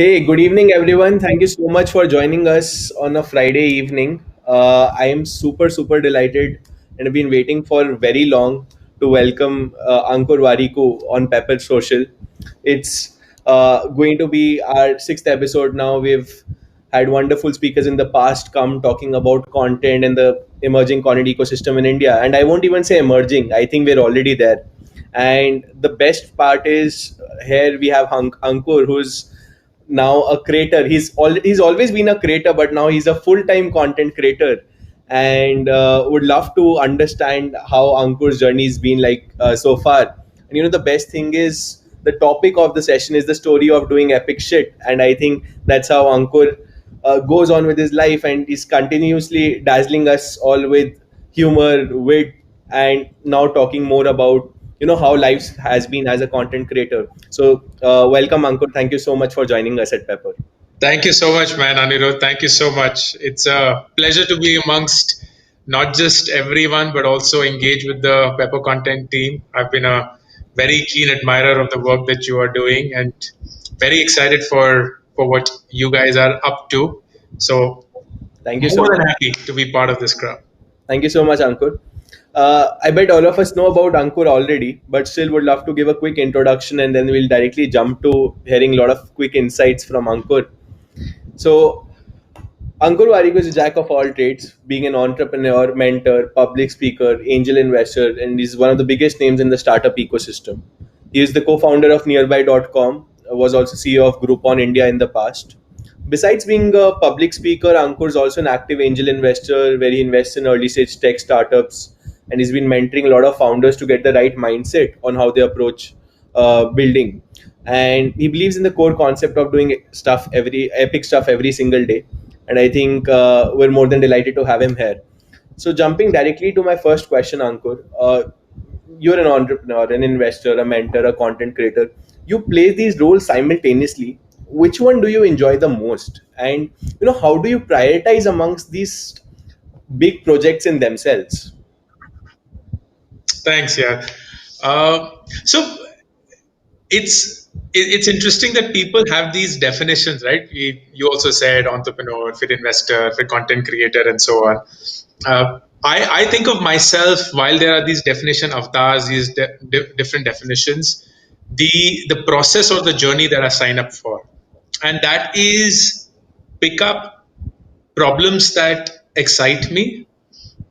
Hey, good evening, everyone. Thank you so much for joining us on a Friday evening. I am super delighted and have been waiting for very long to welcome Ankur Warikoo on Pepper Social. It's going to be our sixth episode now. We've had wonderful speakers in the past come talking about content and the emerging content ecosystem in India. And I won't even say emerging, I think we're already there. And the best part is here we have Ankur, who's now a creator. He's always been a creator, but now he's a full time content creator, and would love to understand how Ankur's journey has been like so far. And the best thing is the topic of the session is the story of doing epic shit, and I think that's how Ankur goes on with his life, and is continuously dazzling us all with humor, wit, and now talking more about how life has been as a content creator. So welcome, Ankur. Thank you so much for joining us at Pepper. Thank you so much, man, Anirudh. Thank you so much. It's a pleasure to be amongst not just everyone, but also engage with the Pepper content team. I've been a very keen admirer of the work that you are doing and very excited for what you guys are up to. So, Thank you so more much. than happy to be part of this crowd. Thank you so much, Ankur. I bet all of us know about Ankur already, but still would love to give a quick introduction, and then we'll directly jump to hearing a lot of quick insights from Ankur. So, Ankur Warikoo is a jack of all trades, being an entrepreneur, mentor, public speaker, angel investor, and is one of the biggest names in the startup ecosystem. He is the co-founder of Nearby.com, was also CEO of Groupon India in the past. Besides being a public speaker, Ankur is also an active angel investor where he invests in early stage tech startups, and he's been mentoring a lot of founders to get the right mindset on how they approach building. And he believes in the core concept of doing epic stuff every single day. And I think we're more than delighted to have him here. So jumping directly to my first question, Ankur, you're an entrepreneur, an investor, a mentor, a content creator. You play these roles simultaneously. Which one do you enjoy the most? And how do you prioritize amongst these big projects in themselves? Thanks, yeah. So it's interesting that people have these definitions, right? You also said entrepreneur, fit investor, fit content creator, and so on. I think of myself, while there are these definition avatars, these different definitions, the process or the journey that I sign up for, and that is pick up problems that excite me,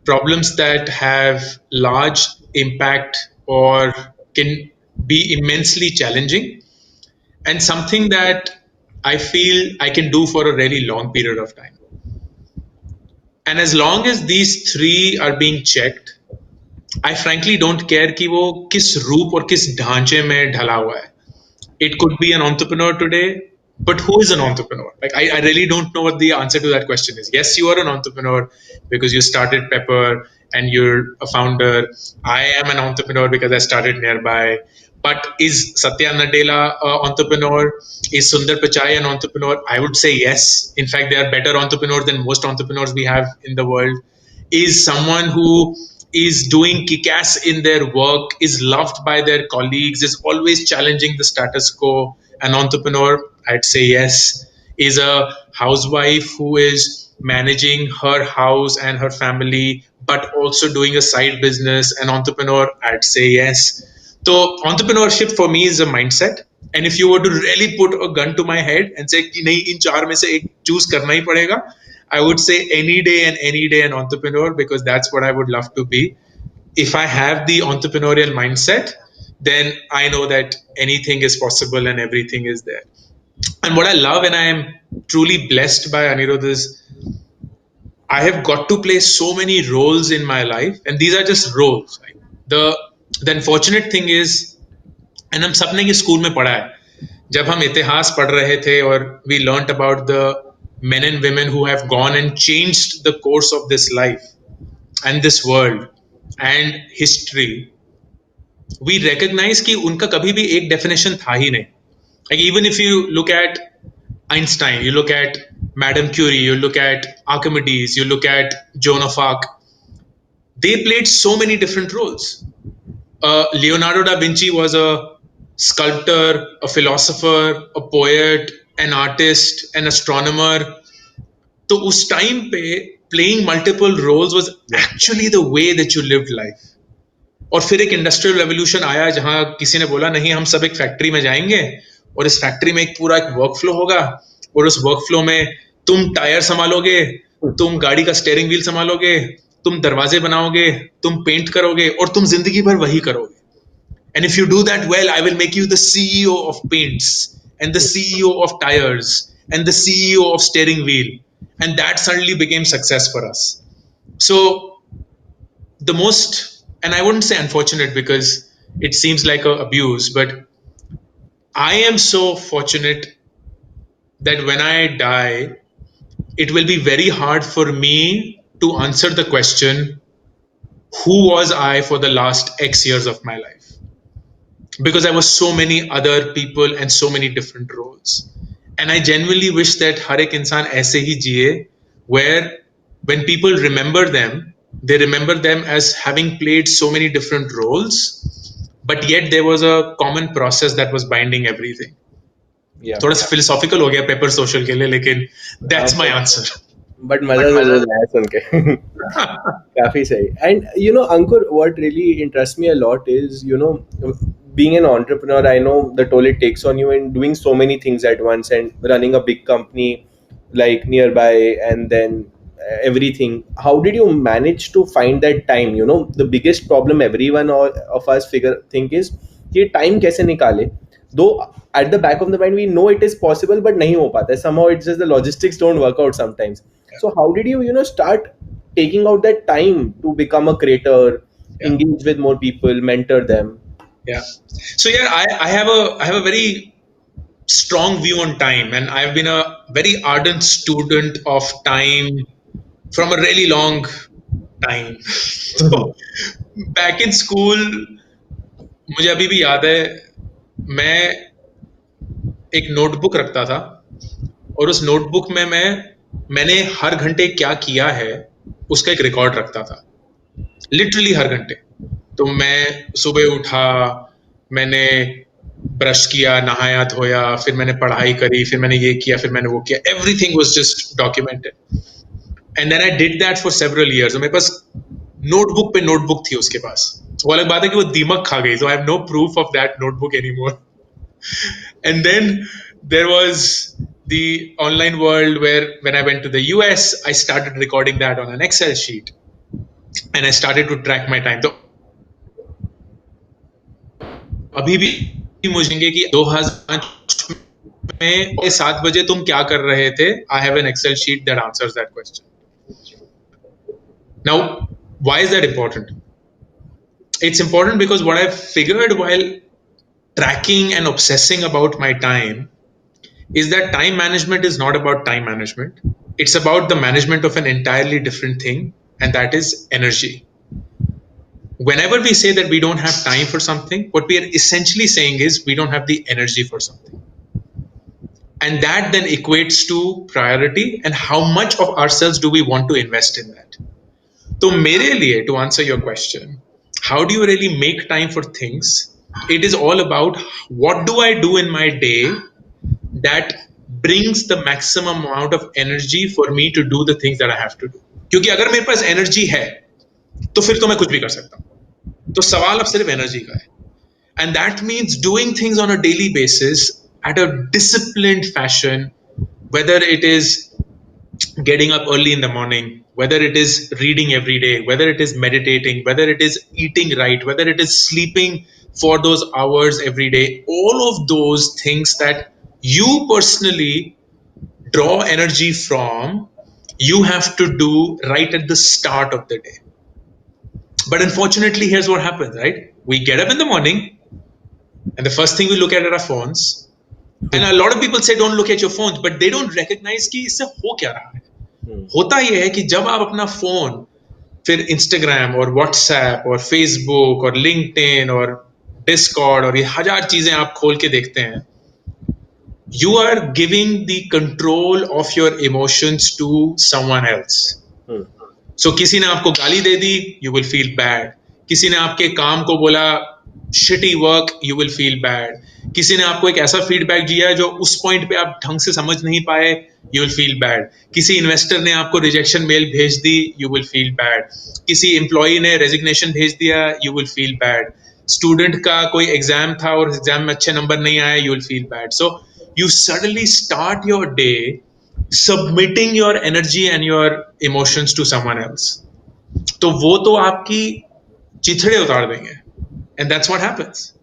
problems that have large impact or can be immensely challenging, and something that I feel I can do for a really long period of time. And as long as these three are being checked, I frankly don't care कि वो किस रूप और किस ढांचे में ढला हुआ है. It could be an entrepreneur today, but who is an entrepreneur? Like I really don't know what the answer to that question is. Yes, you are an entrepreneur because you started Pepper and you're a founder. I am an entrepreneur because I started Nearby. But is Satya Nadella an entrepreneur? Is Sundar Pichai an entrepreneur? I would say yes. In fact, they are better entrepreneurs than most entrepreneurs we have in the world. Is someone who is doing kick-ass in their work, is loved by their colleagues, is always challenging the status quo, an entrepreneur? I'd say yes. Is a housewife who is managing her house and her family, but also doing a side business, an entrepreneur? I'd say yes. So entrepreneurship for me is a mindset. And if you were to really put a gun to my head and say कि नहीं इन चार में से एक choose करना ही पड़ेगा, I would say any day an entrepreneur, because that's what I would love to be. If I have the entrepreneurial mindset, then I know that anything is possible and everything is there. And what I love and I am truly blessed by, Anirudh, is I have got to play so many roles in my life, and these are just roles. Right? The unfortunate thing is, and हम सबने ये school में पढ़ा है, जब हम इतिहास पढ़ रहे थे और we learnt about the men and women who have gone and changed the course of this life and this world and history, we recognize कि उनका कभी भी एक definition था ही नहीं. Like even if you look at Einstein, you look at Madame Curie, you look at Archimedes, you look at Joan of Arc, they played so many different roles. Leonardo da Vinci was a sculptor, a philosopher, a poet, an artist, an astronomer. तो उस time पे playing multiple roles was Yeah. actually the way that you lived life. और फिर एक industrial revolution आया जहां किसी ने बोला नहीं हम सब एक फैक्ट्री में जाएंगे और इस फैक्ट्री में एक पूरा एक वर्क फ्लो होगा और उस वर्क फ्लो में तुम टायर संभालोगे, तुम गाड़ी का स्टीयरिंग व्हील संभालोगे, तुम दरवाजे बनाओगे, तुम पेंट करोगे और तुम जिंदगी भर वही करोगे. And if you do that well, I will make you the CEO of paints and the CEO of tires and the CEO of steering wheel. And that suddenly became success for us. So the most, and I wouldn't say unfortunate because it seems like a abuse, but I am so fortunate that when I die, it will be very hard for me to answer the question, who was I for the last X years of my life? Because I was so many other people and so many different roles. And I genuinely wish that har ek insan aise hi jiye, where when people remember them, they remember them as having played so many different roles, but yet there was a common process that was binding everything. Yeah. थोड़ा सा philosophical हो गया paper social के लिए, लेकिन that's my answer. But मजा जरूर आया सुन के. काफी सही. And Ankur, what really interests me a lot is being an entrepreneur. I know the toll it takes on you and doing so many things at once and running a big company like nearby and then everything. How did you manage to find that time? The biggest problem everyone of us think is कि time कैसे निकाले. Though at the back of the mind we know it is possible, but नहीं हो पाता. Somehow it's just the logistics don't work out sometimes. So how did you start taking out that time to become a creator, engage with more people, mentor them? Yeah. So yeah, I have a very strong view on time, and I've been a very ardent student of time from a really long time. So back in school, मुझे अभी भी याद है, मैं एक notebook रखता था और उस नोटबुक में मैंने हर घंटे क्या किया है उसका एक रिकॉर्ड रखता था, लिटरली हर घंटे. तो मैं सुबह उठा, मैंने ब्रश किया, नहाया धोया, फिर मैंने पढ़ाई करी, फिर मैंने ये किया, फिर मैंने वो किया, everything was just documented. And then I did that for several years. मेरे पास नोटबुक पे नोटबुक थी उसके पास. वो अलग बात है कि वो दीमक खा गई, so I have no proof of that notebook anymore. And then there was the online world where when I went to the US, I started recording that on an Excel sheet and I started to track my time. So अभी भी मुझे कि 2005 में 7 बजे तुम क्या कर रहे थे? I have an Excel sheet that answers that question. Now, why is that important? It's important because what I've figured while tracking and obsessing about my time is that time management is not about time management. It's about the management of an entirely different thing, and that is energy. Whenever we say that we don't have time for something, what we are essentially saying is we don't have the energy for something. And that then equates to priority and how much of ourselves do we want to invest in that. So, mere liye, to answer your question, how do you really make time for things? It is all about what do I do in my day that brings the maximum amount of energy for me to do the things that I have to do. क्योंकि अगर मेरे पास energy है तो फिर तो मैं कुछ भी कर सकता हूँ. तो सवाल अब सिर्फ एनर्जी का है. And that means doing things on a daily basis at a disciplined fashion, whether it is getting up early in the morning, whether it is reading every day, whether it is meditating, whether it is eating right, whether it is sleeping for those hours every day, all of those things that you personally draw energy from, you have to do right at the start of the day. But unfortunately, here's what happens, right? We get up in the morning, and the first thing we look at are our phones. And a lot of people say don't look at your phones, but they don't recognize कि इससे हो क्या रहा है. होता ये है कि जब आप अपना फोन फिर इंस्टाग्राम और व्हाट्सएप और फेसबुक और लिंक्डइन और डिस्कॉर्ड और ये हजार चीजें आप खोल के देखते हैं, you are giving the control of your emotions to someone else. So किसी ने आपको गाली दे दी, you will feel bad. किसी ने आपके काम को बोला shitty work, you will feel bad. किसी ने आपको एक ऐसा फीडबैक दिया है जो उस पॉइंट पे आप ढंग से समझ नहीं पाए, यू विल फील बैड. किसी इन्वेस्टर ने आपको रिजेक्शन मेल भेज दी, यू विल फील बैड. किसी एम्प्लॉय ने रेजिग्नेशन भेज दिया, you will feel bad. Student का कोई एग्जाम था और एग्जाम में अच्छे नंबर नहीं आए, you will feel bad. So you suddenly start your day submitting your energy and your emotions to someone else. तो वो तो आपकी चिथड़े उतार देंगे. And that's what happens.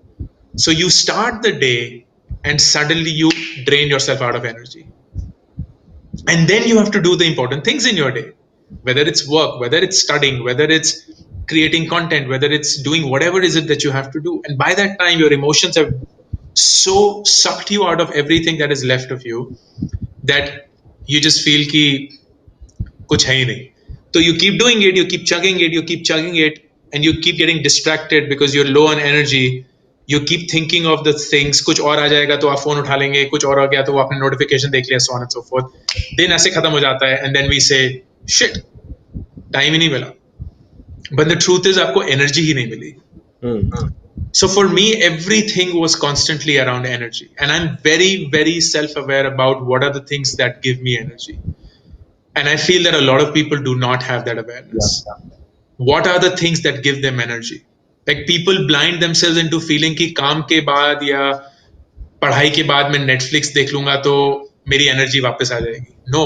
So you start the day and suddenly you drain yourself out of energy. And then you have to do the important things in your day, whether it's work, whether it's studying, whether it's creating content, whether it's doing whatever is it that you have to do. And by that time, your emotions have so sucked you out of everything that is left of you that you just feel ki kuch hai hi nahi. So you keep doing it, you keep chugging it, you keep chugging it, and you keep getting distracted because you're low on energy. You keep thinking of the things, कुछ और आ जाएगा तो आप phone उठा लेंगे, कुछ और हो गया तो वो आपने नोटिफिकेशन देख लिया, so on and so forth. दिन ऐसे खत्म हो जाता है, and then we say, shit, time ही नहीं मिला. But the truth is आपको एनर्जी ही नहीं मिली. So for me, everything was constantly around energy, and I'm very, very self-aware about what are the things that give me energy. And I feel that a lot of people do not have that awareness. What are the things that give them energy? Like people blind themselves into feeling कि काम के बाद या पढ़ाई के बाद मैं Netflix देख लूंगा तो मेरी एनर्जी वापस आ जाएगी. No,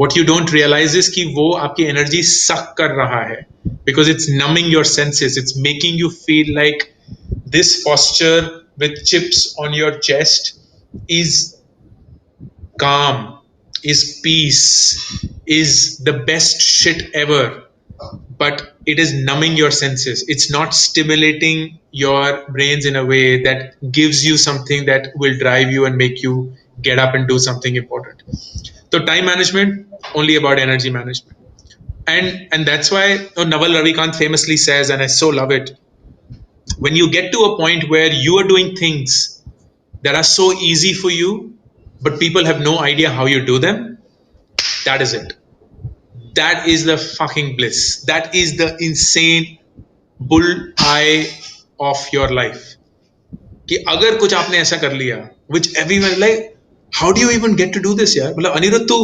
what you don't realize is कि वो आपकी एनर्जी suck कर रहा है, because it's numbing your senses. It's making you feel like this posture with chips on your chest is calm, is peace, is the best shit ever. But it is numbing your senses. It's not stimulating your brains in a way that gives you something that will drive you and make you get up and do something important. So time management, only about energy management. And that's why Naval Ravikant famously says, and I so love it, when you get to a point where you are doing things that are so easy for you, but people have no idea how you do them, that is it. That is the fucking bliss. That is the insane bull eye of your life. कि अगर कुछ आपने ऐसा कर लिया, which everyone like, how do you even get to do this यार? मतलब अनिरुद्ध तू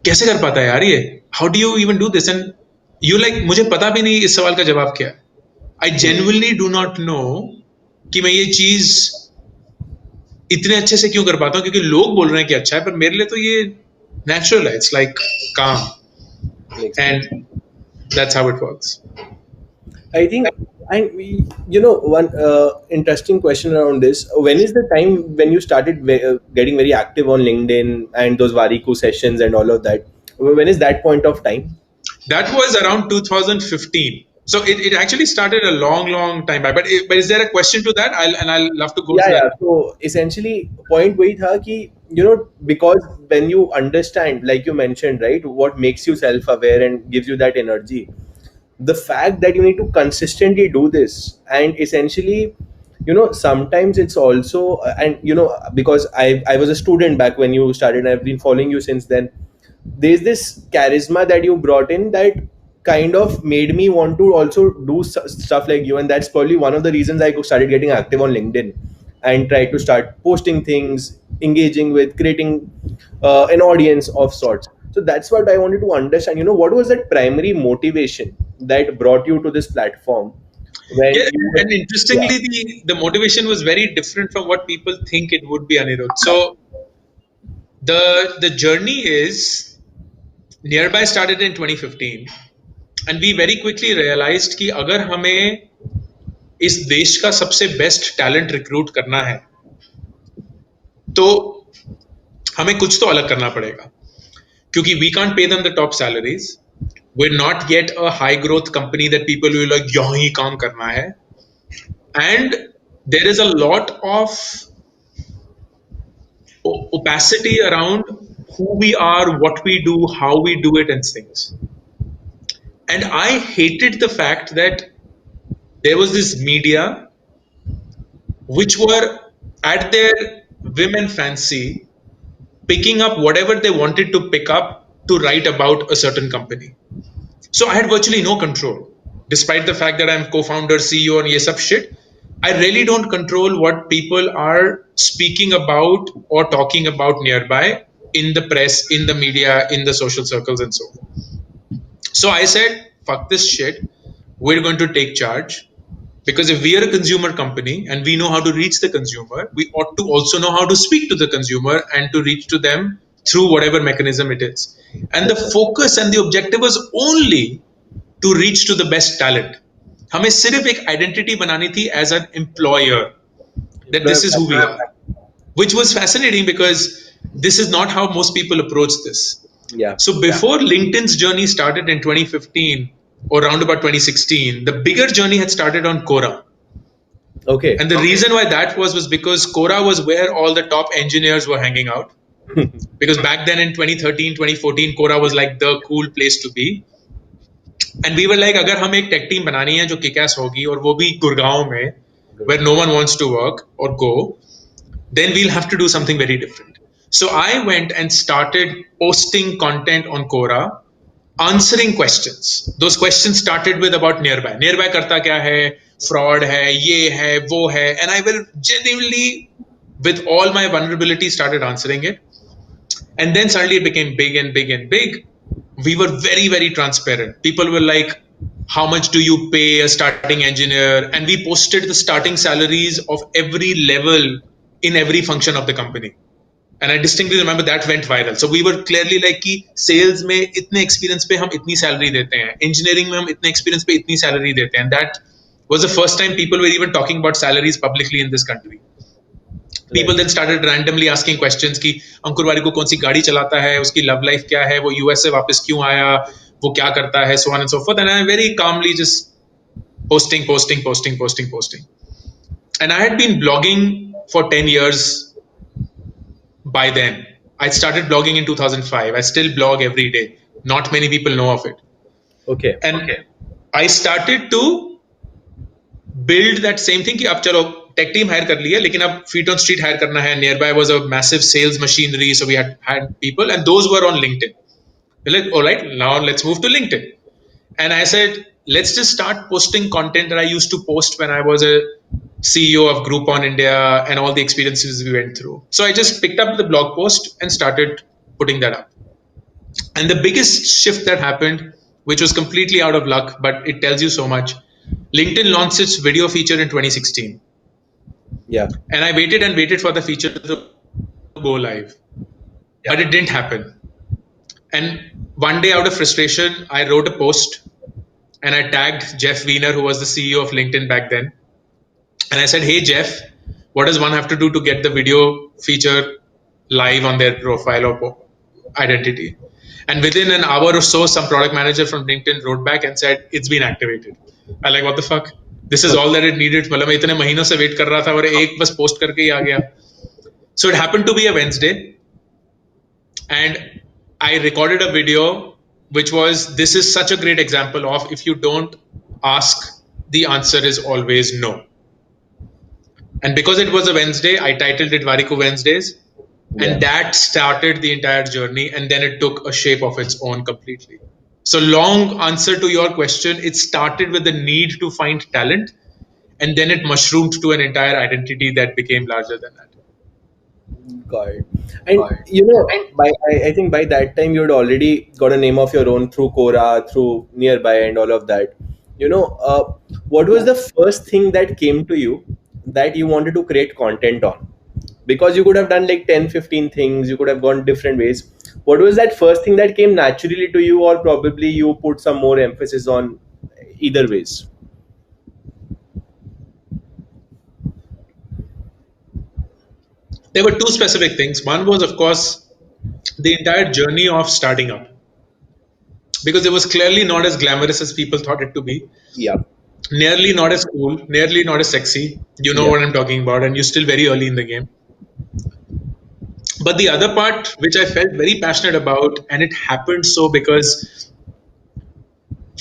कैसे कर पाता है यार ये? How do you even do this? And you like, मुझे पता भी नहीं इस सवाल का जवाब क्या है. I genuinely do not know कि मैं ये चीज इतने अच्छे से क्यों कर पाता हूँ, क्योंकि लोग बोल रहे हैं कि अच्छा है, पर मेरे लिए तो ये natural है. It's like calm. And that's how it works. I think, and one interesting question around this. When is the time when you started getting very active on LinkedIn and those Warikoo sessions and all of that? When is that point of time? That was around 2015. So it actually started a long time back. But is there a question to that? I'll love to go to that. So essentially, point वही था कि because when you understand, like you mentioned, right, what makes you self-aware and gives you that energy, the fact that you need to consistently do this, and essentially, sometimes it's also, and because I was a student back when you started, and I've been following you since then. There's this charisma that you brought in that kind of made me want to also do stuff like you, and that's probably one of the reasons I started getting active on LinkedIn and tried to start posting things, engaging with, creating an audience of sorts. So that's what I wanted to understand. What was that primary motivation that brought you to this platform? When Yeah, you and interestingly, the motivation was very different from what people think it would be, Anirudh. So the journey is nearby started in 2015, and we very quickly realized कि अगर हमें इस देश का सबसे best talent recruit करना है तो हमें कुछ तो अलग करना पड़ेगा, क्योंकि we can't pay them the top salaries. We're not yet a high growth company that people will like यहाँ ही काम करना है, and there is a lot of opacity around who we are, what we do, how we do it, and things. And I hated the fact that there was this media which were at their whim and fancy picking up whatever they wanted to pick up to write about a certain company. So I had virtually no control, despite the fact that I'm co-founder, CEO, and yes, sab shit. I really don't control what people are speaking about or talking about nearby in the press, in the media, in the social circles, and so on. So I said, fuck this shit. We're going to take charge. Because if we are a consumer company and we know how to reach the consumer, we ought to also know how to speak to the consumer and to reach to them through whatever mechanism it is. And the That's right. focus and the objective was only to reach to the best talent. हमें सिर्फ एक identity बनानी थी as an employer that this Employer is who we are, which was fascinating because this is not how most people approach this. yeah. So before LinkedIn's journey started in 2015 or around about 2016, the bigger journey had started on Quora. Okay. And the reason why that was because Quora was where all the top engineers were hanging out. Because back then in 2013, 2014, Quora was like the cool place to be. And we were like, अगर हम एक tech team बनानी है जो kick-ass होगी और वो भी गुड़गांव में, where no one wants to work or go, then we'll have to do something very different. So I went and started posting content on Quora, answering questions. Those questions started with about nearby. Nearby karta kya hai, fraud hai, ye hai, wo hai, and I will genuinely, with all my vulnerability, started answering it. And then suddenly it became big and big and big. We were very, very transparent. People were like, how much do you pay a starting engineer? And we posted the starting salaries of every level in every function of the company. And I distinctly remember that went viral. So we were clearly like कि sales में इतने experience पे हम इतनी salary देते हैं, engineering में हम इतने experience पे इतनी salary देते हैं. And that was the first time people were even talking about salaries publicly in this country. People Right. then started randomly asking questions कि अंकुर वारिको कौन सी गाड़ी चलाता है, उसकी love life क्या है, वो US से वापस क्यों आया, वो क्या करता है, so on and so forth. And I very calmly just posting. And I had been blogging for 10 years by then. I started blogging in 2005. I still blog every day. Not many people know of it. Okay. And I started to build that same thing कि अब चलो tech team hire कर लिया लेकिन अब feet on street hire करना है. Nearby was a massive sales machinery, so we had people, and those were on LinkedIn. We're like, all right, now let's move to LinkedIn. And I said, let's just start posting content that I used to post when I was a CEO of Groupon India and all the experiences we went through. So I just picked up the blog post and started putting that up. And the biggest shift that happened, which was completely out of luck, but it tells you so much. LinkedIn launched its video feature in 2016. Yeah. And I waited and waited for the feature to go live. But it didn't happen. And one day, out of frustration, I wrote a post and I tagged Jeff Weiner, who was the CEO of LinkedIn back then. And I said, hey, Jeff, what does one have to do to get the video feature live on their profile or identity? And within an hour or so, some product manager from LinkedIn wrote back and said, it's been activated. I'm like, what the fuck? This is all that it needed. मतलब मैं इतने महीनों से wait कर रहा था और एक बस post करके ही आ गया. So it happened to be a Wednesday. And I recorded a video which was, this is such a great example of if you don't ask, the answer is always no. And because it was a Wednesday, I titled it Warikoo Wednesdays. And that started the entire journey. And then it took a shape of its own completely. So, long answer to your question, it started with the need to find talent. And then it mushroomed to an entire identity that became larger than that. Got it. And I think by that time you had already got a name of your own through Quora, through Nearby, and all of that. What was the first thing that came to you that you wanted to create content on? Because you could have done like 10, 15 things, you could have gone different ways. What was that first thing that came naturally to you, or probably you put some more emphasis on either ways? There were two specific things. One was, of course, the entire journey of starting up, because it was clearly not as glamorous as people thought it to be. Yeah. Nearly not as cool, nearly not as sexy. You know Yeah. what I'm talking about, and you're still very early in the game. But the other part, which I felt very passionate about, and it happened so because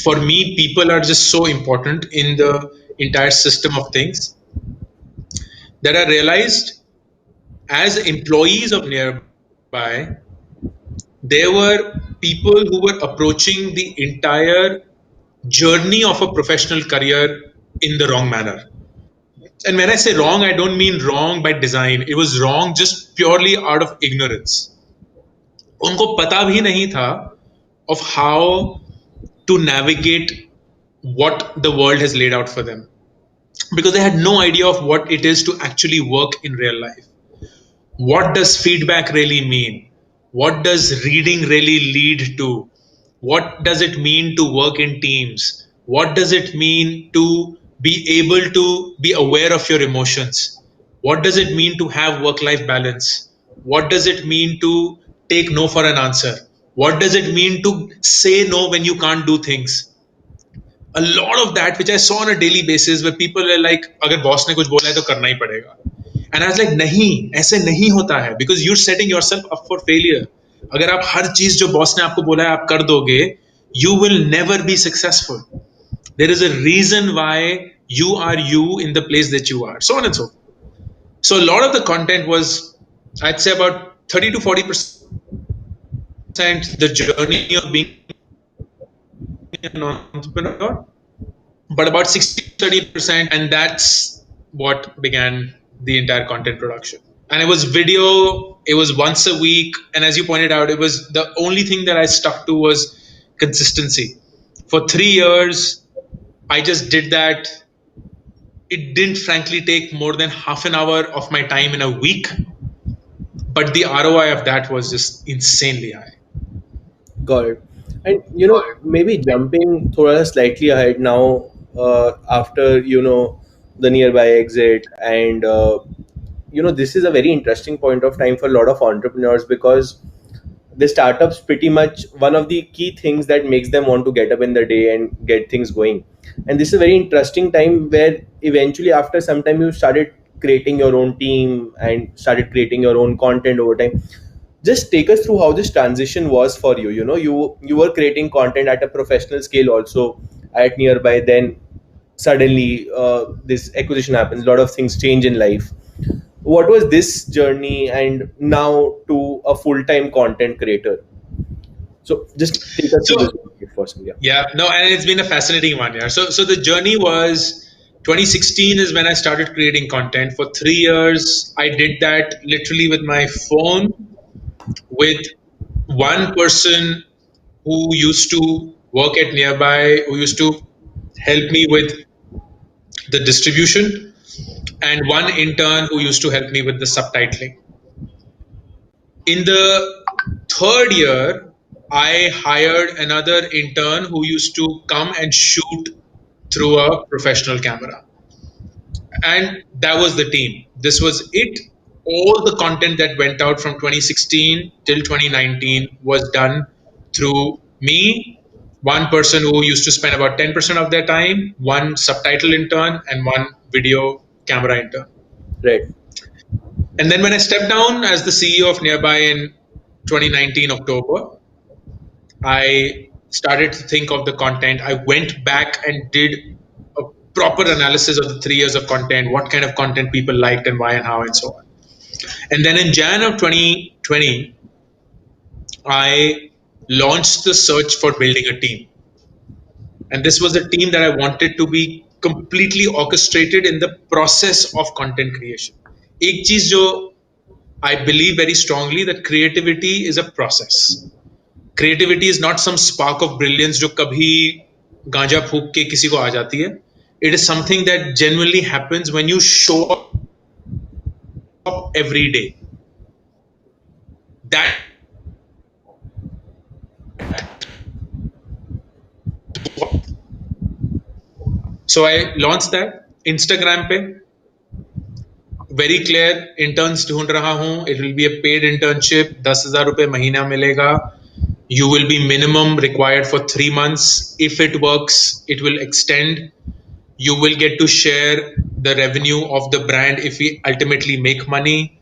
for me, people are just so important in the entire system of things that I realized as employees of Nearby, there were people who were approaching the entire journey of a professional career in the wrong manner. And when I say wrong, I don't mean wrong by design. It was wrong just purely out of ignorance. उनको पता भी नहीं था of how to navigate what the world has laid out for them, because they had no idea of what it is to actually work in real life. What does feedback really mean? What does reading really lead to? What does it mean to work in teams? What does it mean to be able to be aware of your emotions? What does it mean to have work life balance? What does it mean to take no for an answer? What does it mean to say no when you can't do things? A lot of that which I saw on a daily basis where people are like, अगर boss ने कुछ बोला है तो करना ही पड़ेगा. And I was like, नहीं, ऐसे नहीं होता है, because you're setting yourself up for failure. अगर आप हर चीज जो बॉस ने आपको बोला है आप कर दोगे, you will never be successful. There is a reason why you are you in the place that you are, so on and so forth. So a lot of the content was, I'd say about 30 to 40% the journey of being an entrepreneur, but about 60-30%, and that's what began the entire content production. And it was video, it was once a week, and as you pointed out, it was the only thing that I stuck to was consistency. For 3 years I just did that. It didn't frankly take more than half an hour of my time in a week, but the ROI of that was just insanely high. Got it. And maybe jumping thoda slightly ahead now, after the nearby exit, and this is a very interesting point of time for a lot of entrepreneurs, because the startups pretty much one of the key things that makes them want to get up in the day and get things going. And this is a very interesting time where eventually after some time you started creating your own team and started creating your own content over time. Just take us through how this transition was for you. You were creating content at a professional scale also at nearby, then suddenly this acquisition happens, a lot of things change in life. What was this journey and now to a full-time content creator? So just take us through So this first. Yeah. yeah, no, and it's been a fascinating one year. So the journey was 2016 is when I started creating content. For 3 years, I did that literally with my phone, with one person who used to work at nearby, who used to help me with the distribution, and one intern who used to help me with the subtitling. In the third year, I hired another intern who used to come and shoot through a professional camera. And that was the team. This was it. All the content that went out from 2016 till 2019 was done through me, one person who used to spend about 10% of their time, one subtitle intern, and one video camera intern. Right. And then when I stepped down as the CEO of Nearby in 2019 October, I started to think of the content. I went back and did a proper analysis of the 3 years of content, what kind of content people liked and why and how and so on. And then in Jan of 2020, I launched the search for building a team. And this was a team that I wanted to be completely orchestrated in the process of content creation. एक चीज जो I believe very strongly that creativity is a process. Creativity is not some spark of brilliance जो कभी गांजा फूक के किसी को आ जाती है. It is something that genuinely happens when you show up every day. That so I launched that Instagram पे. Very clear, interns ढूंढ रहा हूँ. It will be a paid internship. 10,000 रुपए महीना मिलेगा. You will be minimum required for 3 months. If it works, it will extend. You will get to share the revenue of the brand if we ultimately make money.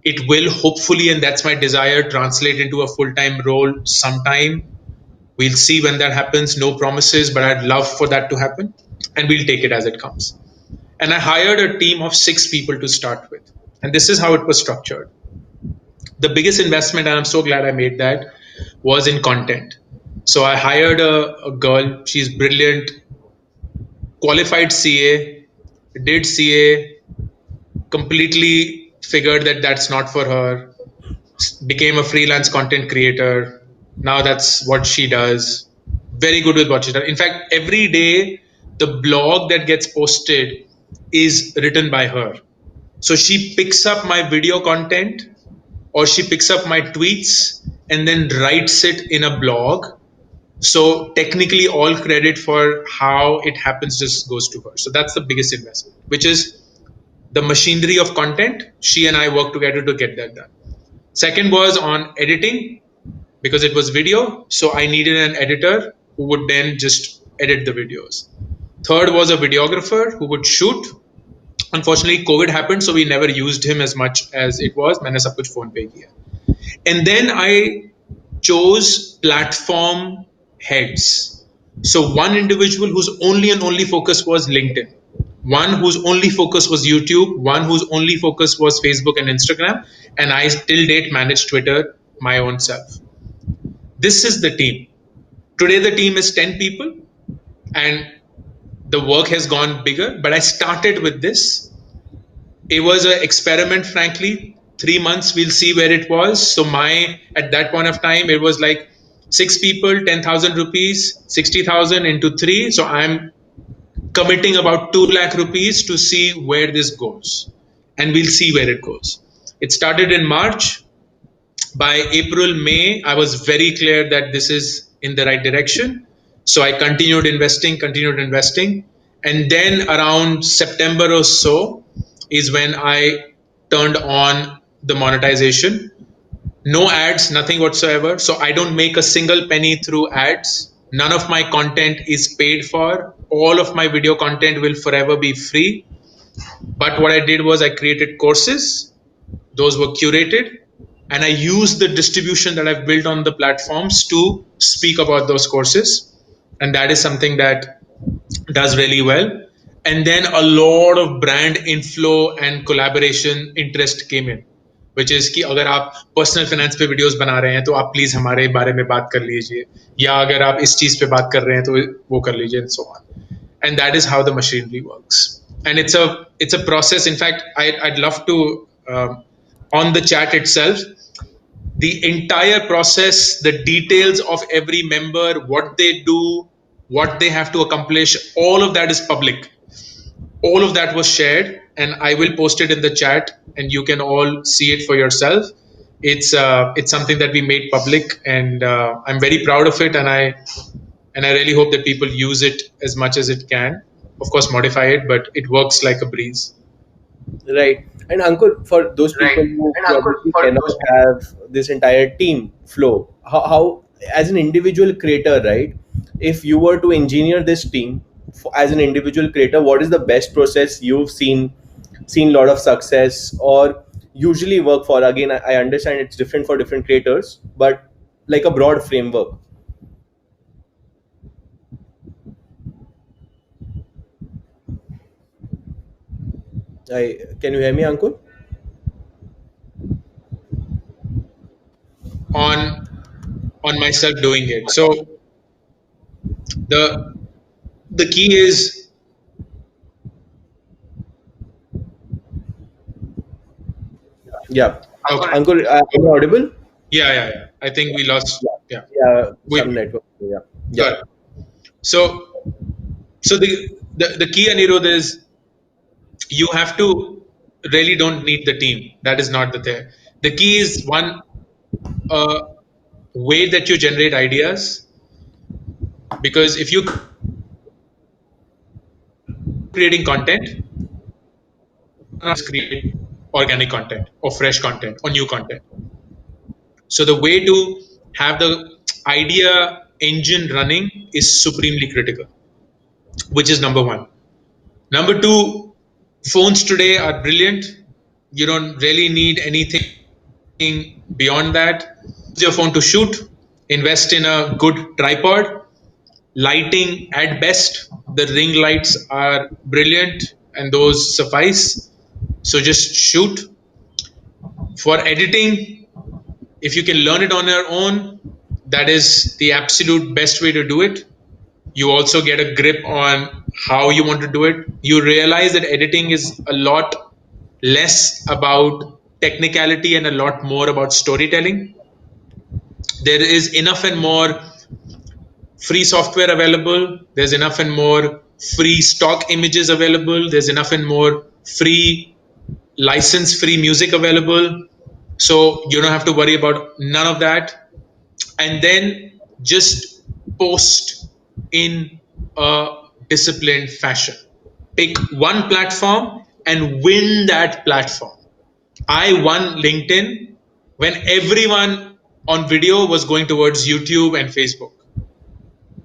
It will hopefully, and that's my desire, translate into a full-time role sometime. We'll see when that happens. No promises, but I'd love for that to happen. And we'll take it as it comes. And I hired a team of 6 people to start with. And this is how it was structured. The biggest investment, and I'm so glad I made that, was in content. So I hired a girl. She's brilliant, qualified CA, did CA, completely figured that that's not for her, became a freelance content creator. Now that's what she does. Very good with what she does. In fact, every day the blog that gets posted is written by her. So she picks up my video content or she picks up my tweets and then writes it in a blog. So technically, all credit for how it happens just goes to her. So that's the biggest investment, which is the machinery of content. She and I work together to get that done. Second was on editing because it was video. So I needed an editor who would then just edit the videos. Third was a videographer who would shoot. Unfortunately, COVID happened, so we never used him as much as it was. मैंने सब कुछ phone पे किया. And then I chose platform heads. So one individual whose only and only focus was LinkedIn, one whose only focus was YouTube, one whose only focus was Facebook and Instagram, and I till date manage Twitter my own self. This is the team. Today the team is 10 people and the work has gone bigger, but I started with this. It was an experiment, frankly. 3 months, we'll see where it was. So my at that point of time, it was like 6 people, 10,000 rupees, 60,000 into three. So I'm committing about 2 lakh rupees to see where this goes, and we'll see where it goes. It started in March. By April, May, I was very clear that this is in the right direction. So I continued investing. And then around September or so is when I turned on the monetization. No ads, nothing whatsoever. So I don't make a single penny through ads. None of my content is paid for. All of my video content will forever be free. But what I did was I created courses. Those were curated, and I use the distribution that I've built on the platforms to speak about those courses. And that is something that does really well. And then a lot of brand inflow and collaboration interest came in, which is कि अगर आप personal finance पे videos बना रहे हैं तो आप please हमारे बारे में बात कर लीजिए, या अगर आप इस चीज पे बात कर रहे हैं तो वो कर लीजिए, and so on. And that is how the machinery works. And it's a process. In fact, I'd love to on the chat itself, the entire process, the details of every member, what they do, what they have to accomplish, all of that is public. All of that was shared, and I will post it in the chat, and you can all see it for yourself. It's something that we made public, and I'm very proud of it, and I really hope that people use it as much as it can. Of course, modify it, but it works like a breeze. Right. And Ankur, for those people who probably cannot have this entire team flow, how as an individual creator, right? If you were to engineer this team as an individual creator, what is the best process you've seen a lot of success or usually work for? Again, I understand it's different for different creators, but like a broad framework. Can you hear me, Ankur? on on myself doing it. So the the key is Yeah. okay. Ankur, am I audible? Yeah. I think we lost. Yeah. Yeah, Yeah. we Some network. Yeah. Yeah. got. So the key, Anirudh, is you have to really don't need the team. That is not the thing. The key is one way that you generate ideas, because if you creating content, just create organic content or fresh content or new content. So the way to have the idea engine running is supremely critical, which is number one. Number two, phones today are brilliant. You don't really need anything beyond that. Use your phone to shoot, invest in a good tripod, lighting at best. The ring lights are brilliant and those suffice. So just shoot. For editing, if you can learn it on your own, that is the absolute best way to do it. You also get a grip on how you want to do it. You realize that editing is a lot less about technicality and a lot more about storytelling. There is enough and more free software available. There's enough and more free stock images available. There's enough and more free license free music available. So you don't have to worry about none of that. And then just post in a disciplined fashion. Pick one platform and win that platform. I won LinkedIn when everyone on video was going towards YouTube and Facebook.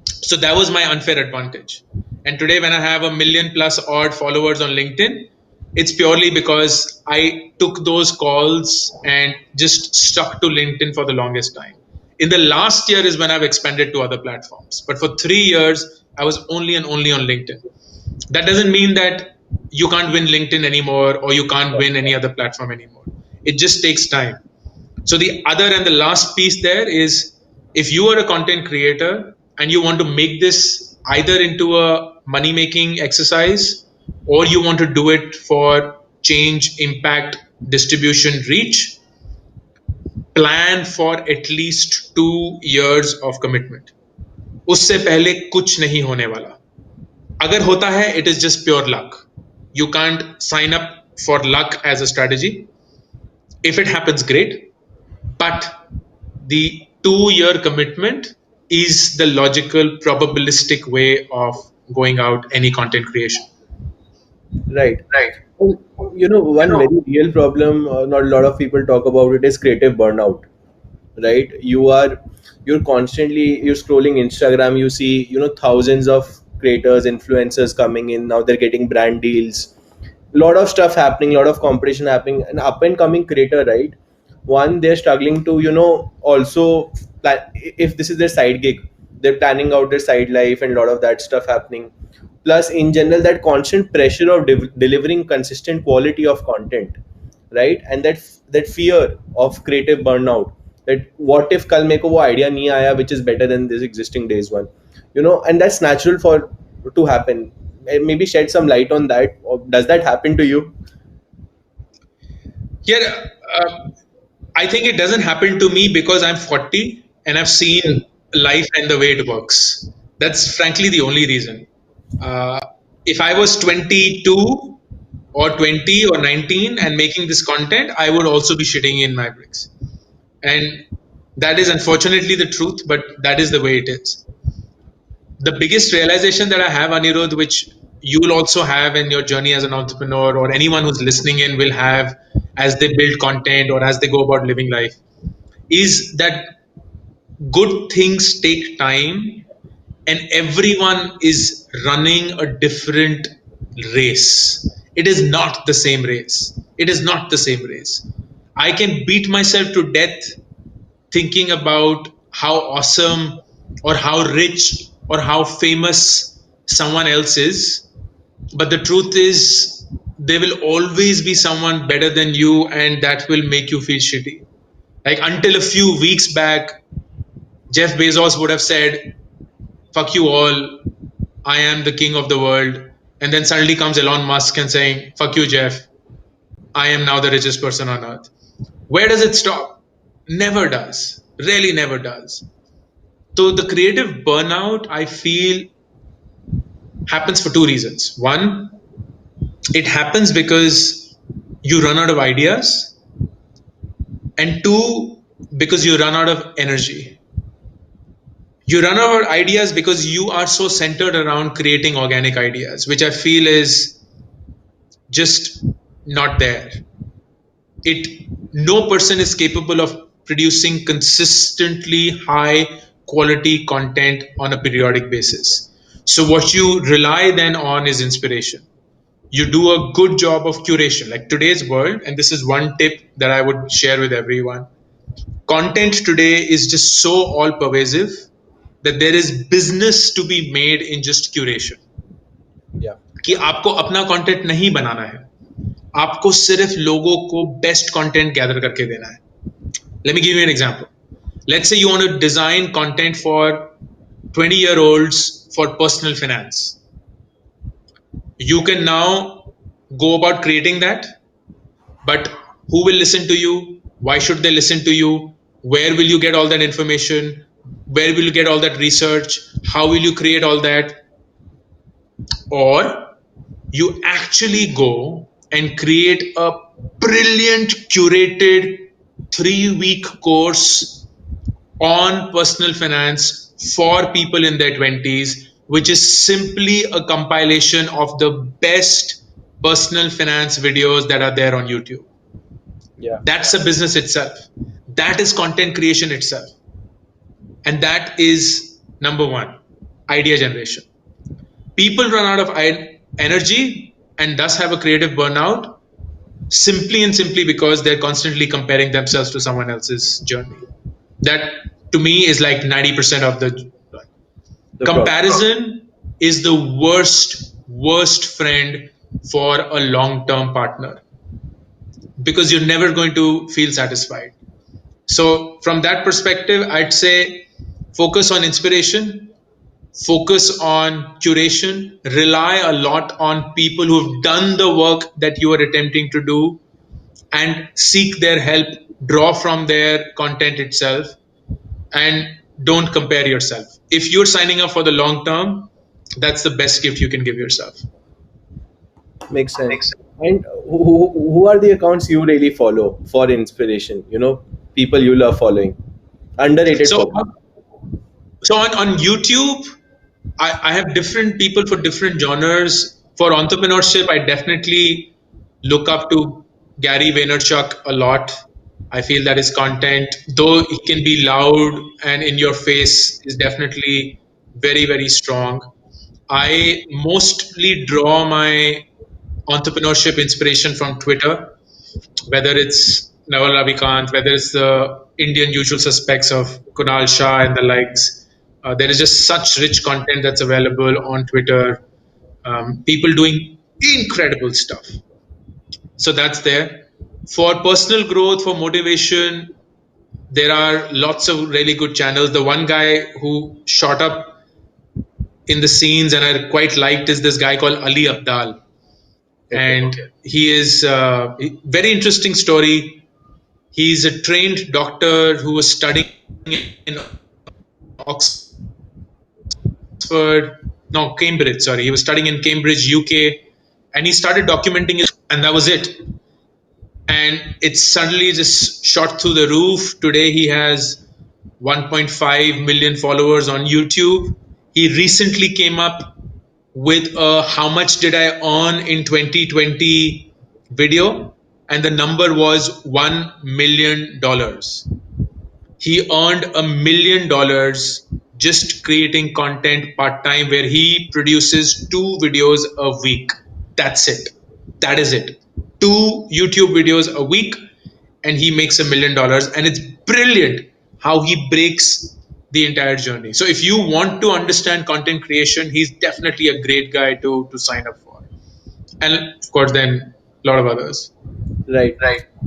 So that was my unfair advantage. And today, when I have a million plus odd followers on LinkedIn, it's purely because I took those calls and just stuck to LinkedIn for the longest time. In the last year is when I've expanded to other platforms. But for 3 years, I was only and only on LinkedIn. That doesn't mean that you can't win LinkedIn anymore or you can't win any other platform anymore. It just takes time. So the other and the last piece there is, if you are a content creator and you want to make this either into a money making exercise or you want to do it for change, impact, distribution, reach, plan for at least 2 years of commitment. उससे पहले कुछ नहीं होने वाला. अगर होता है, it is just pure luck. You can't sign up for luck as a strategy. If it happens, great. But the 2 year commitment is the logical, probabilistic way of going out any content creation. Right. Right. Well, one very real problem, not a lot of people talk about it, is creative burnout. Right? You're constantly you're scrolling Instagram. You see, thousands of creators, influencers coming in. Now they're getting brand deals. Lot of stuff happening, lot of competition happening. An up and coming creator, right? One, they're struggling to also plan, if this is their side gig, they're planning out their side life and a lot of that stuff happening. Plus, in general, that constant pressure of delivering consistent quality of content, right? And that fear of creative burnout, that what if kal meko wo idea nahi aaya which is better than this existing days one, and that's natural for to happen. Maybe shed some light on that. Or does that happen to you? Yeah, I think it doesn't happen to me because I'm 40 and I've seen life and the way it works. That's frankly the only reason. Uh, if I was 22 or 20 or 19 and making this content, I would also be shitting in my bricks. And that is unfortunately the truth, but that is the way it is. The biggest realization that I have, Anirudh, which you'll also have in your journey as an entrepreneur, or anyone who's listening in will have as they build content or as they go about living life, is that good things take time and everyone is running a different race. It is not the same race. It is not the same race. I can beat myself to death thinking about how awesome or how rich or how famous someone else is. But the truth is, there will always be someone better than you, and that will make you feel shitty. Like until a few weeks back, Jeff Bezos would have said, fuck you all, I am the king of the world. And then suddenly comes Elon Musk and saying, fuck you, Jeff, I am now the richest person on earth. Where does it stop? Never does. Really never does. So the creative burnout, I feel, happens for two reasons. One, it happens because you run out of ideas, and two, because you run out of energy. You run out of ideas because you are so centered around creating organic ideas, which I feel is just not there. It No person is capable of producing consistently high quality content on a periodic basis. So what you rely then on is inspiration. You do a good job of curation, like today's world, and this is one tip that I would share with everyone. Content today is just so all pervasive that there is business to be made in just curation. Yeah. कि आपको अपना content नहीं बनाना है, आपको सिर्फ लोगों को best content gather करके देना है. Let me give you an example. Let's say you want to design content for 20-year-olds for personal finance. You can now go about creating that, But who will listen to you? Why should they listen to you? Where will you get all that information? Where will you get all that research? How will you create all that? Or you actually go and create a brilliant curated 3-week course on personal finance for people in their 20s, which is simply a compilation of the best personal finance videos that are there on YouTube. Yeah. That's a business itself. That is content creation itself. And that is number one, idea generation. People run out of energy and thus have a creative burnout simply because they're constantly comparing themselves to someone else's journey. That to me is like 90% of the The problem. comparison is the worst friend for a long term partner because you're never going to feel satisfied. So from that perspective, I'd say focus on inspiration, focus on curation, rely a lot on people who've done the work that you are attempting to do, and seek their help, draw from their content itself, and don't compare yourself. If you're signing up for the long term, that's the best gift you can give yourself. Makes sense. And who are the accounts you really follow for inspiration? People you love following. Underrated So, probably. on YouTube, I have different people for different genres. For entrepreneurship, I definitely look up to Gary Vaynerchuk a lot. I feel that his content, though he can be loud and in your face, is definitely very strong. I mostly draw my entrepreneurship inspiration from Twitter, whether it's Naval Ravikant, whether it's the Indian usual suspects of Kunal Shah and the likes. There is just such rich content that's available on Twitter. People doing incredible stuff. So that's there. For personal growth, for motivation, there are lots of really good channels. The one guy who shot up in the scenes and I quite liked is this guy called Ali Abdal. Okay. And he is very interesting story. He's a trained doctor who was studying in Oxford, no, Cambridge, sorry. He was studying in Cambridge, UK, and he started documenting his, and that was it. And it suddenly just shot through the roof. Today he has 1.5 million followers on YouTube. He recently came up with a how much did I earn in 2020 video, and the number was $1 million. He earned $1 million just creating content part time, where he produces 2 videos a week. That's it. That is it. 2 YouTube videos a week, and he makes $1 million. And it's brilliant how he breaks the entire journey. So if you want to understand content creation, he's definitely a great guy to sign up for. And of course, then a lot of others. Right.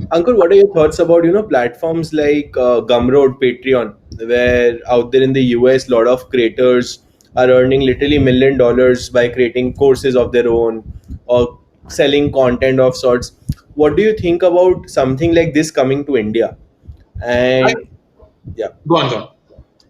Ankur, what are your thoughts about platforms like Gumroad, Patreon, where out there in the US, a lot of creators are earning literally $1 million by creating courses of their own or selling content of sorts. What do you think about something like this coming to India? I, And yeah, go on.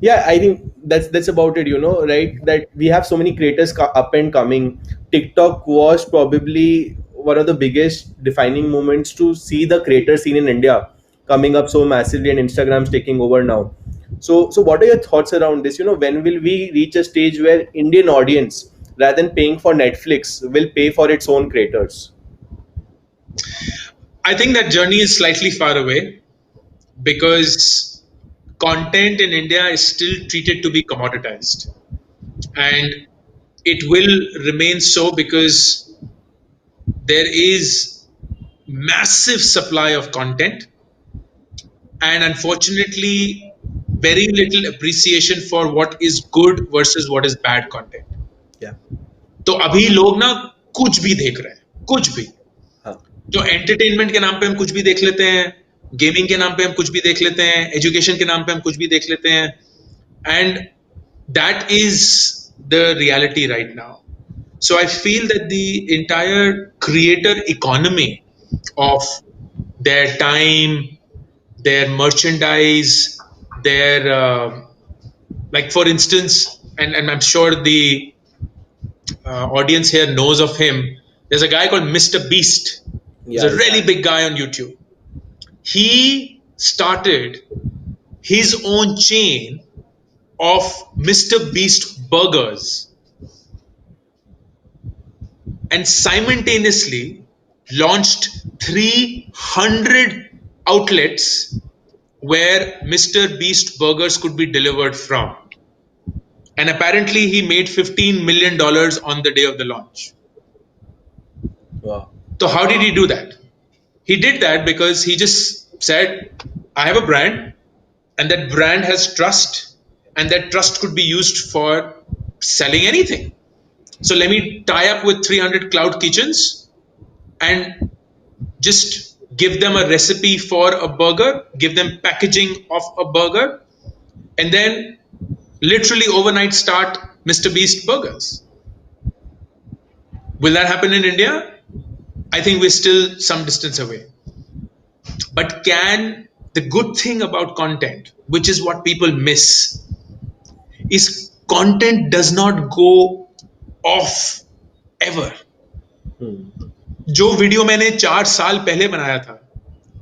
yeah, I think that's about it, right? That we have so many creators up and coming. TikTok was probably one of the biggest defining moments to see the creator scene in India coming up so massively, and Instagram's taking over now. So what are your thoughts around this? When will we reach a stage where Indian audience, rather than paying for Netflix, will pay for its own creators? I think that journey is slightly far away because content in India is still treated to be commoditized. And it will remain so because there is massive supply of content and unfortunately very little appreciation for what is good versus what is bad content. Yeah. तो अभी लोग ना कुछ भी देख रहे हैं, कुछ भी. Huh. तो एंटरटेनमेंट के नाम पे हम कुछ भी देख लेते हैं, गेमिंग के नाम पे हम कुछ भी देख लेते हैं, एजुकेशन के नाम पे हम कुछ भी देख लेते हैं, and that is the reality right now. So I feel that the entire creator economy of their time, their merchandise, their like for instance, and I'm sure the audience here knows of him. There's a guy called Mr. Beast, who's Yeah, a yeah. really big guy on YouTube. He started his own chain of Mr. Beast burgers and simultaneously launched 300 outlets where Mr. Beast burgers could be delivered from. And apparently, he made $15 million on the day of the launch. Wow. So, how did he do that? He did that because he just said, I have a brand, and that brand has trust, and that trust could be used for selling anything. So, let me tie up with 300 cloud kitchens and just give them a recipe for a burger, give them packaging of a burger, and then literally overnight start Mr. Beast burgers. Will that happen in India? I think we're still some distance away. But can the good thing about content, which is what people miss, is content does not go off ever. Hmm. जो video मैंने 4 साल पहले बनाया था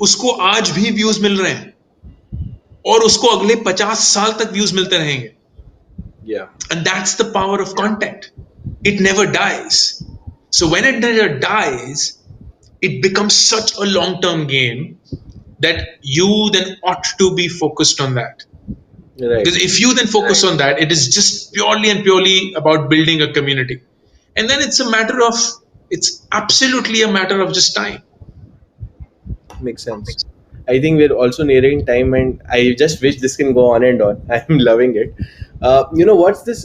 उसको आज भी views मिल रहे हैं और उसको अगले 50 साल तक व्यूज मिलते रहेंगे. Yeah. And that's the power of content. It never dies. So when it never dies, it becomes such a long term game that you then ought to be focused on that. Right. Because if you then focus on that, it is just purely and purely about building a community. And then it's absolutely a matter of just time. Makes sense. I think we're also nearing time, and I just wish this can go on and on. I'm loving it. What's this?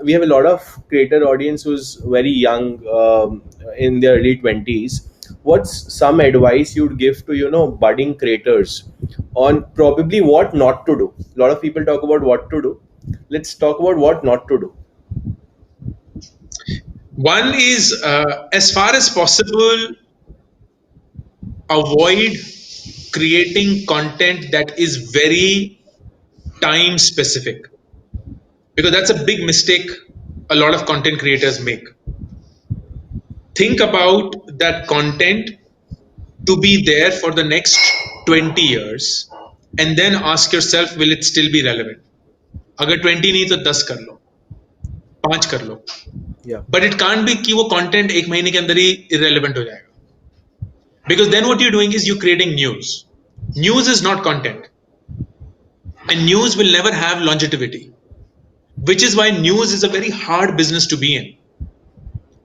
We have a lot of creator audience who's very young, in their early 20s. What's some advice you'd give to budding creators on probably what not to do? A lot of people talk about what to do. Let's talk about what not to do. One is, as far as possible, avoid creating content that is very time specific, because that's a big mistake a lot of content creators make. Think about that content to be there for the next 20 years and then ask yourself, will it still be relevant? अगर 20 नहीं तो 10 कर लो, 5 कर लो. Yeah. But it can't be कि वो content एक महीने के अंदर ही irrelevant हो जाएगा. Because then what you're doing is you're creating news. News is not content. And news will never have longevity, which is why news is a very hard business to be in.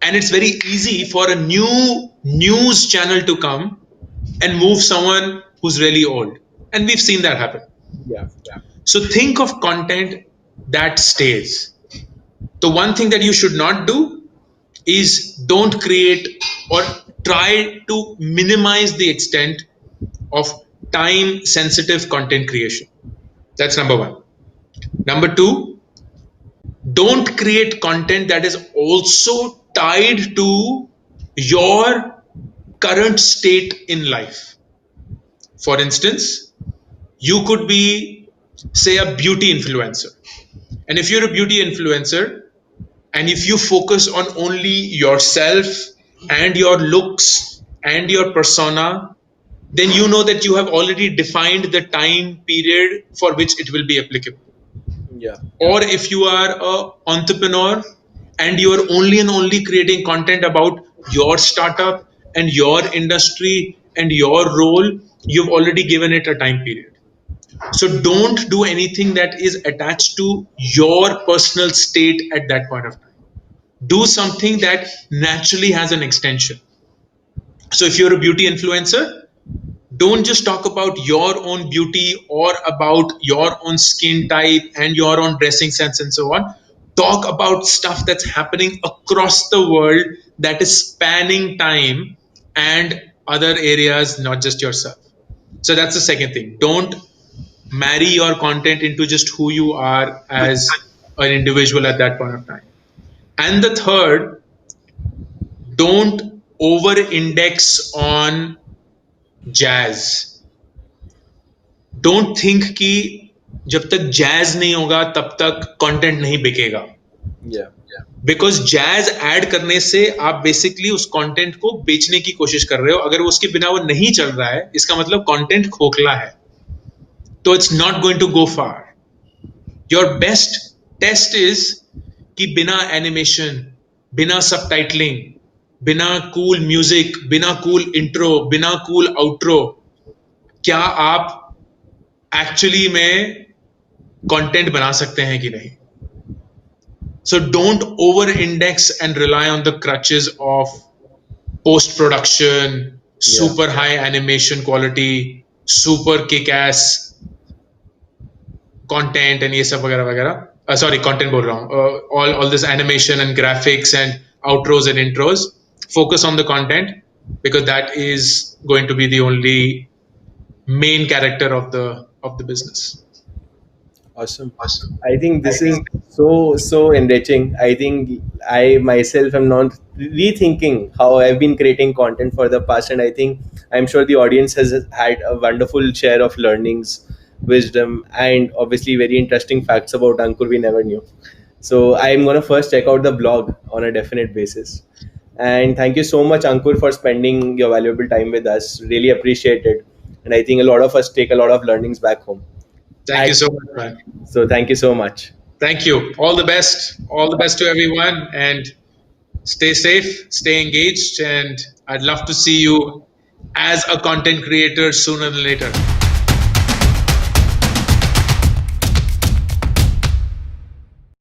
And it's very easy for a new news channel to come and move someone who's really old. And we've seen that happen. Yeah. So think of content that stays. The one thing that you should not do is don't create or try to minimize the extent of time sensitive content creation. That's number one. Number two, don't create content that is also tied to your current state in life. For instance, you could be, say, a beauty influencer. And if you're a beauty influencer, and if you focus on only yourself and your looks and your persona, then you know that you have already defined the time period for which it will be applicable. Yeah. Or if you are an entrepreneur and you are only and only creating content about your startup and your industry and your role, you've already given it a time period. So don't do anything that is attached to your personal state at that point of time. Do something that naturally has an extension. So if you're a beauty influencer, don't just talk about your own beauty or about your own skin type and your own dressing sense and so on. Talk about stuff that's happening across the world that is spanning time and other areas, not just yourself. So that's the second thing. Don't marry your content into just who you are as an individual at that point of time. And the third, don't over index on jazz. Don't think कि जब तक jazz नहीं होगा तब तक content नहीं बिकेगा. Yeah. Because jazz add करने से आप बेसिकली उस कंटेंट को बेचने की कोशिश कर रहे हो. अगर वो उसके बिना वो नहीं चल रहा है, इसका मतलब कंटेंट खोखला है. तो it's not going to go far. Your best test is कि बिना एनिमेशन, बिना सब टाइटलिंग, बिना कूल म्यूजिक, बिना कूल इंट्रो, बिना कूल आउट्रो, क्या आप एक्चुअली में कंटेंट बना सकते हैं कि नहीं. So don't over index and rely on the crutches of post production, Yeah. super high animation quality, super kick ass content and ये सब वगैरह वगैरह. Sorry, content बोल रहा हूँ. All this animation and graphics and outros and intros. Focus on the content because that is going to be the only main character of the business. Awesome. I think this is so enriching. I think I myself am not rethinking how I've been creating content for the past, and I think I'm sure the audience has had a wonderful share of learnings, wisdom, and obviously very interesting facts about Ankur we never knew. So I'm gonna first check out the blog on a definite basis. And thank you so much, Ankur, for spending your valuable time with us. Really appreciate it. And I think a lot of us take a lot of learnings back home. Thank you so much, man. So thank you so much. Thank you. All the best. All the best to everyone. And stay safe, stay engaged, and I'd love to see you as a content creator sooner than later.